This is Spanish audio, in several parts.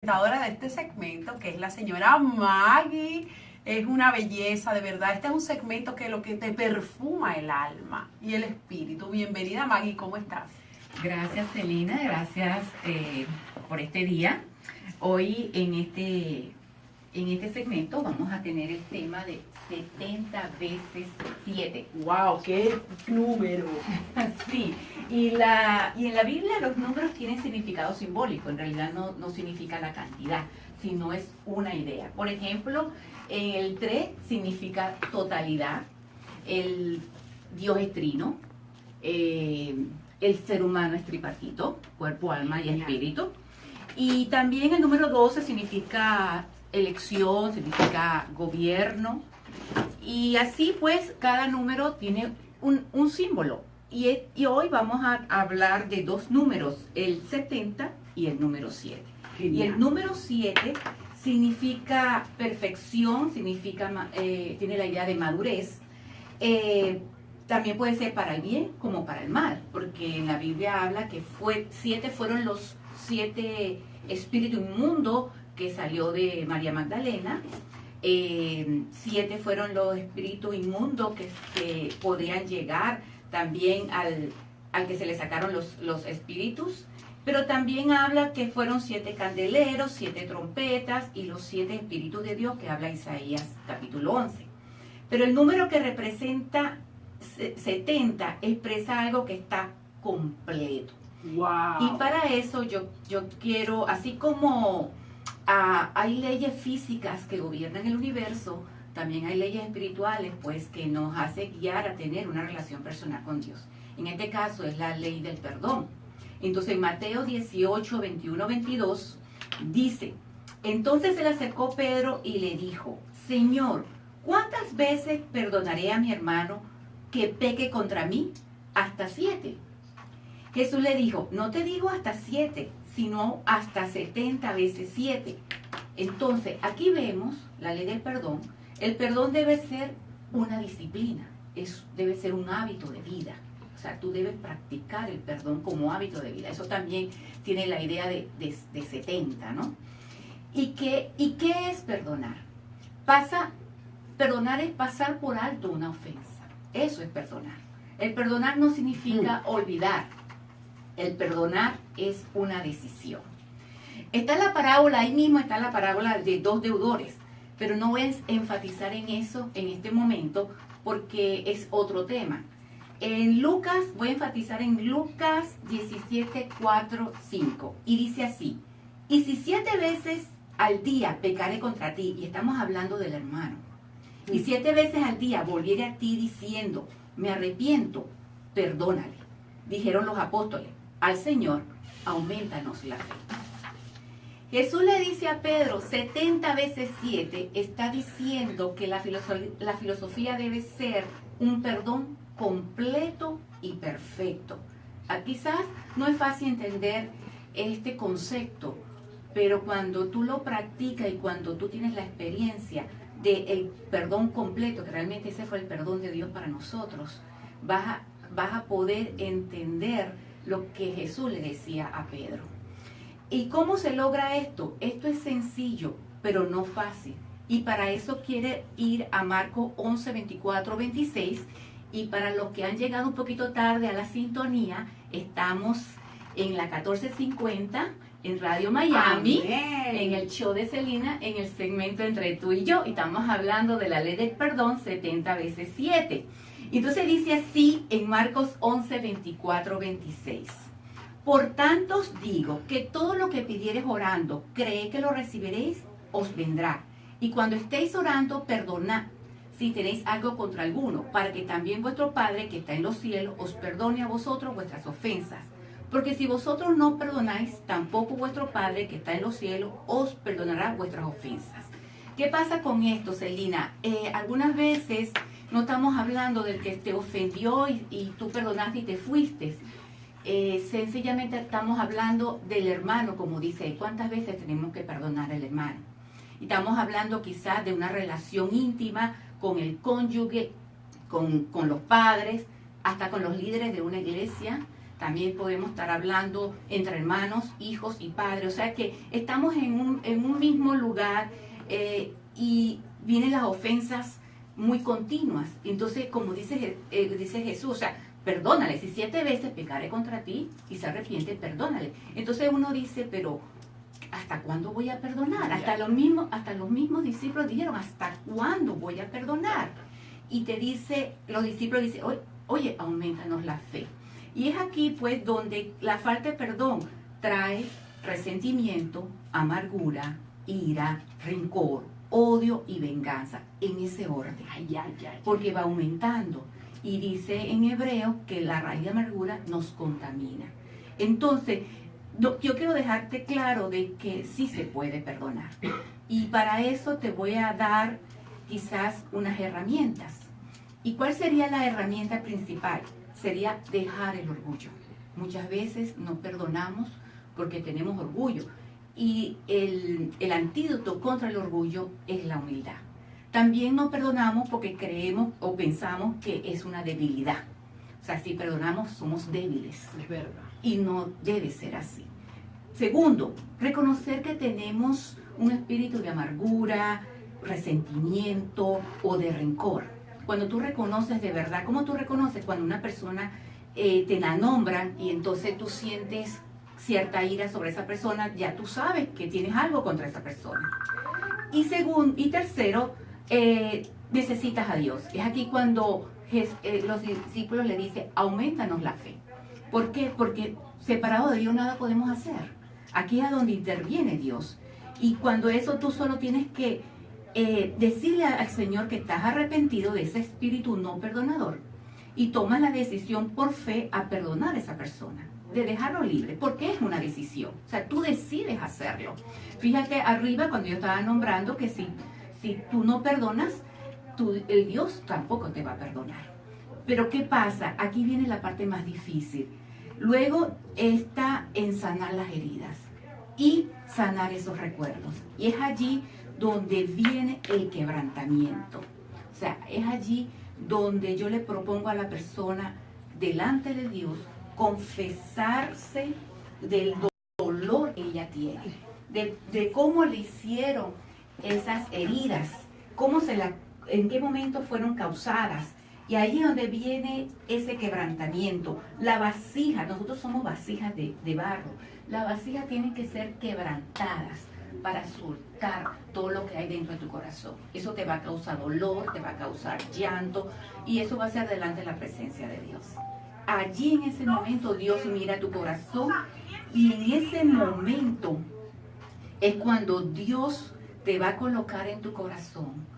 Presentadora de este segmento, que es la señora Maggie. Es una belleza, de verdad. Este es un segmento que lo que te perfuma el alma y el espíritu. Bienvenida, Maggie, ¿cómo estás? Gracias, Celina, gracias por este día. Hoy en este segmento vamos a tener el tema de 70 veces 7. ¡Wow! ¡Qué número! Sí, y en la Biblia los números tienen significado simbólico, en realidad no significa la cantidad, sino es una idea. Por ejemplo, el 3 significa totalidad, el Dios es trino, el ser humano es tripartito, cuerpo, alma y espíritu. Y también el número 12 significa elección, significa gobierno. Y así pues cada número tiene un símbolo. Y hoy vamos a hablar de dos números, el 70 y el número 7. Genial. Y el número 7 significa perfección, tiene la idea de madurez. También puede ser para el bien como para el mal, porque en la Biblia habla que 7 fueron los 7 espíritus inmundos que salió de María Magdalena. 7 fueron los espíritus inmundos que podrían llegar también al que se le sacaron los espíritus. Pero también habla que fueron 7 candeleros, 7 trompetas y los 7 espíritus de Dios que habla Isaías capítulo 11. Pero el número que representa 70 expresa algo que está completo. ¡Wow! Y para eso yo quiero, así como hay leyes físicas que gobiernan el universo, también hay leyes espirituales pues que nos hace guiar a tener una relación personal con Dios. En este caso es la ley del perdón. Entonces en Mateo 18, 21, 22 dice: entonces se le acercó Pedro y le dijo: Señor, ¿cuántas veces perdonaré a mi hermano que peque contra mí? Hasta 7. Jesús le dijo: no te digo hasta 7, sino hasta 70 veces 7. Entonces, aquí vemos la ley del perdón. El perdón debe ser una disciplina, debe ser un hábito de vida. O sea, tú debes practicar el perdón como hábito de vida. Eso también tiene la idea de 70, ¿no? ¿Y qué es perdonar? Perdonar es pasar por alto una ofensa. Eso es perdonar. El perdonar no significa olvidar. El perdonar es una decisión. Está la parábola, ahí mismo está la parábola de 2 deudores, pero no voy a enfatizar en eso en este momento porque es otro tema. En Lucas, voy a enfatizar en Lucas 17, 4, 5, y dice así: y si 7 veces al día pecare contra ti, y estamos hablando del hermano, y 7 veces al día volviere a ti diciendo: me arrepiento, perdónale. Dijeron los apóstoles al Señor: aumentanos la fe. Jesús le dice a Pedro 70 veces 7, está diciendo que la filosofía debe ser un perdón completo y perfecto. Quizás no es fácil entender este concepto, pero cuando tú lo practicas y cuando tú tienes la experiencia del perdón completo, que realmente ese fue el perdón de Dios para nosotros, vas a poder entender lo que Jesús le decía a Pedro. ¿Y cómo se logra esto? Esto es sencillo, pero no fácil. Y para eso quiere ir a Marcos 11, 24, 26. Y para los que han llegado un poquito tarde a la sintonía, estamos en la 1450 en Radio Miami, ¡Amén! en el show de Celina, en el segmento Entre tú y yo. Y estamos hablando de la ley del perdón 70 veces 7. Entonces dice así en Marcos 11, 24, 26. Por tanto os digo que todo lo que pidiereis orando, creed que lo recibiréis, os vendrá. Y cuando estéis orando, perdonad si tenéis algo contra alguno, para que también vuestro Padre que está en los cielos os perdone a vosotros vuestras ofensas. Porque si vosotros no perdonáis, tampoco vuestro Padre que está en los cielos os perdonará vuestras ofensas. ¿Qué pasa con esto, Celina? Algunas veces no estamos hablando del que te ofendió y tú perdonaste y te fuiste. Sencillamente estamos hablando del hermano, como dice. ¿Cuántas veces tenemos que perdonar al hermano? Y estamos hablando quizás de una relación íntima con el cónyuge, con los padres, hasta con los líderes de una iglesia. también podemos estar hablando entre hermanos, hijos y padres. O sea que estamos en un mismo lugar y vienen las ofensas muy continuas. Entonces, como dice Jesús, o sea, perdónale. Si 7 veces pecaré contra ti y se arrepiente, perdónale. Entonces uno dice, pero ¿hasta cuándo voy a perdonar? Hasta los mismos discípulos dijeron, ¿hasta cuándo voy a perdonar? Y los discípulos dicen, oye, aumentanos la fe. Y es aquí pues donde la falta de perdón trae resentimiento, amargura, ira, rencor, odio y venganza, en ese orden. Porque va aumentando. Y dice en hebreo que la raíz de amargura nos contamina. Entonces, yo quiero dejarte claro de que sí se puede perdonar. Y para eso te voy a dar quizás unas herramientas. ¿Y cuál sería la herramienta principal? Sería dejar el orgullo. Muchas veces no perdonamos porque tenemos orgullo. Y el antídoto contra el orgullo es la humildad. También no perdonamos porque creemos o pensamos que es una debilidad. O sea, si perdonamos somos débiles. Es verdad. Y no debe ser así. Segundo, reconocer que tenemos un espíritu de amargura, resentimiento o de rencor. Cuando tú reconoces de verdad, ¿cómo tú reconoces cuando una persona te la nombran y entonces tú sientes cierta ira sobre esa persona? Ya tú sabes que tienes algo contra esa persona. Y tercero, necesitas a Dios. Es aquí cuando los discípulos le dicen, aumentanos la fe. ¿Por qué? Porque separado de Dios nada podemos hacer. Aquí es donde interviene Dios. Y cuando eso tú solo tienes que decirle al Señor que estás arrepentido de ese espíritu no perdonador y tomas la decisión por fe a perdonar a esa persona, de dejarlo libre, porque es una decisión. O sea, tú decides hacerlo. Fíjate arriba cuando yo estaba nombrando que si tú no perdonas, el Dios tampoco te va a perdonar. Pero ¿qué pasa? Aquí viene la parte más difícil. Luego está en sanar las heridas y sanar esos recuerdos. Y es allí donde viene el quebrantamiento. O sea, es allí donde yo le propongo a la persona delante de Dios confesarse del dolor que ella tiene, de cómo le hicieron esas heridas, en qué momento fueron causadas. Y ahí es donde viene ese quebrantamiento. La vasija, nosotros somos vasijas de barro. Las vasijas tienen que ser quebrantadas para soltar todo lo que hay dentro de tu corazón. Eso te va a causar dolor, te va a causar llanto, y eso va a ser delante de la presencia de Dios. Allí en ese momento Dios mira tu corazón, y en ese momento es cuando Dios te va a colocar en tu corazón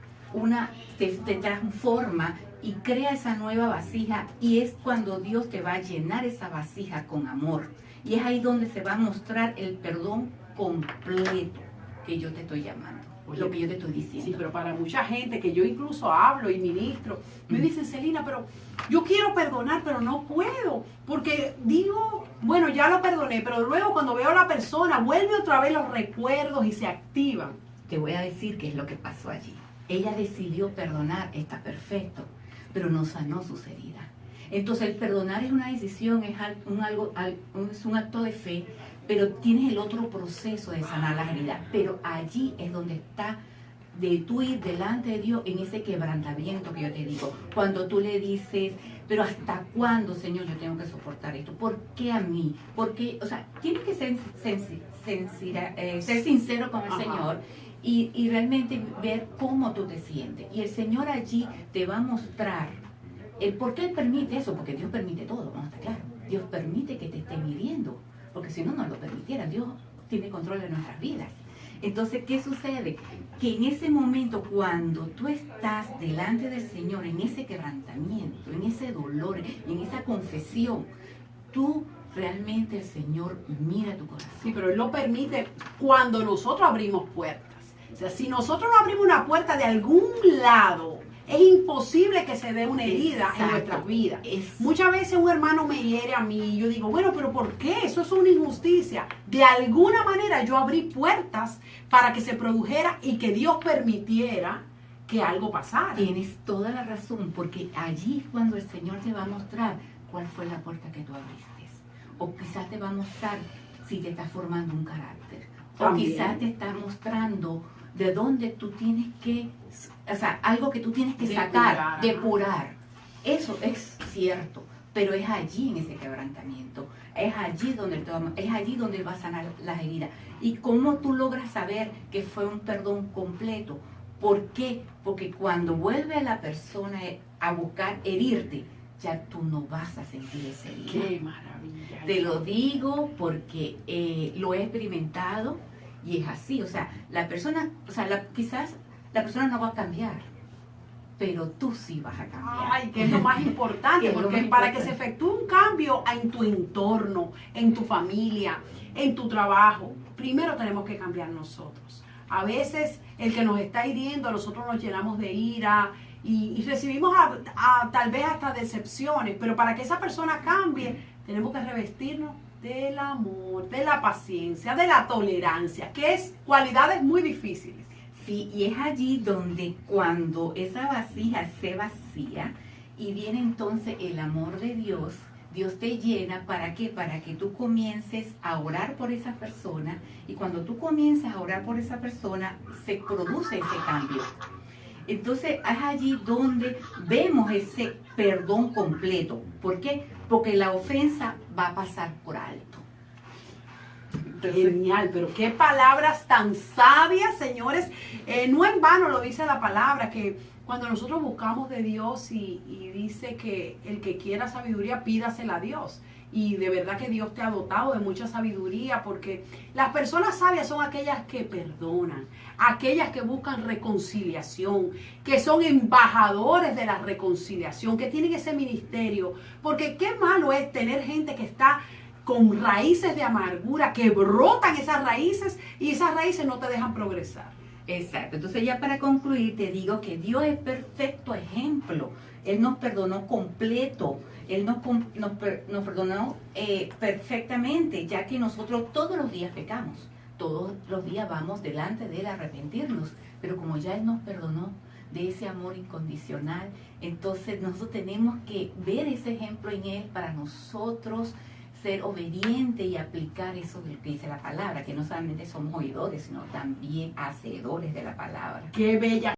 te transforma y crea esa nueva vasija, y es cuando Dios te va a llenar esa vasija con amor. Y es ahí donde se va a mostrar el perdón completo que yo te estoy llamando, lo que yo te estoy diciendo. Sí, pero para mucha gente que yo incluso hablo y ministro, me dicen, Celina, pero yo quiero perdonar, pero no puedo, porque digo, bueno, ya lo perdoné, pero luego cuando veo a la persona, vuelve otra vez los recuerdos y se activan. Te voy a decir qué es lo que pasó allí. Ella decidió perdonar, está perfecto, pero no sanó sus heridas. Entonces el perdonar es una decisión, es un acto de fe, pero tienes el otro proceso de sanar las heridas. Pero allí es donde está de tú ir delante de Dios en ese quebrantamiento que yo te digo. Cuando tú le dices, pero ¿hasta cuándo, Señor, yo tengo que soportar esto? ¿Por qué a mí? ¿Por qué? O sea, tienes que ser sincero con el Señor y realmente ver cómo tú te sientes. Y el Señor allí te va a mostrar el por qué Él permite eso, porque Dios permite todo, vamos a estar claros. Dios permite que te estén hiriendo, porque si no, no lo permitiera. Dios tiene control de nuestras vidas. Entonces, ¿qué sucede? Que en ese momento, cuando tú estás delante del Señor, en ese quebrantamiento, en ese dolor, en esa confesión, tú realmente el Señor mira tu corazón. Sí, pero Él lo permite cuando nosotros abrimos puertas. O sea, si nosotros no abrimos una puerta de algún lado, es imposible que se dé una herida en nuestras vidas. Muchas veces un hermano me hiere a mí y yo digo, bueno, pero ¿por qué? Eso es una injusticia. De alguna manera yo abrí puertas para que se produjera y que Dios permitiera que algo pasara. Tienes toda la razón, porque allí es cuando el Señor te va a mostrar cuál fue la puerta que tú abriste. o quizás te va a mostrar si te está formando un carácter, También. o quizás te está mostrando de dónde tú tienes que, o sea, algo que tú tienes que sacar, depurar. Eso es cierto, pero es allí en ese quebrantamiento, es allí donde Él va a sanar las heridas. ¿Y cómo tú logras saber que fue un perdón completo? ¿Por qué? Porque cuando vuelve la persona a buscar herirte, ya tú no vas a sentir esa herida. ¡Qué maravilla! Te lo digo porque lo he experimentado y es así. O sea, la persona, quizás la persona no va a cambiar, pero tú sí vas a cambiar. Ay, que es lo más importante, porque para que se efectúe un cambio en tu entorno, en tu familia, en tu trabajo, primero tenemos que cambiar nosotros. A veces el que nos está hiriendo, nosotros nos llenamos de ira y recibimos tal vez hasta decepciones, pero para que esa persona cambie, tenemos que revestirnos del amor, de la paciencia, de la tolerancia, que es cualidades muy difíciles. Sí, y es allí donde cuando esa vasija se vacía y viene entonces el amor de Dios, Dios te llena, ¿para qué? Para que tú comiences a orar por esa persona, y cuando tú comienzas a orar por esa persona, se produce ese cambio. Entonces es allí donde vemos ese perdón completo. ¿Por qué? Porque la ofensa va a pasar por alto. Genial, pero qué palabras tan sabias, señores. No en vano lo dice la palabra, que cuando nosotros buscamos de Dios y dice que el que quiera sabiduría, pídasela a Dios. Y de verdad que Dios te ha dotado de mucha sabiduría, porque las personas sabias son aquellas que perdonan, aquellas que buscan reconciliación, que son embajadores de la reconciliación, que tienen ese ministerio. Porque qué malo es tener gente que está con raíces de amargura, que brotan esas raíces y esas raíces no te dejan progresar. Exacto. Entonces ya para concluir te digo que Dios es perfecto ejemplo. Él nos perdonó completo. Él nos perdonó perfectamente, ya que nosotros todos los días pecamos. Todos los días vamos delante de Él a arrepentirnos. Pero como ya Él nos perdonó de ese amor incondicional, entonces nosotros tenemos que ver ese ejemplo en Él para nosotros ser obediente y aplicar eso que dice la palabra, que no solamente somos oidores, sino también hacedores de la palabra. ¡Qué bella!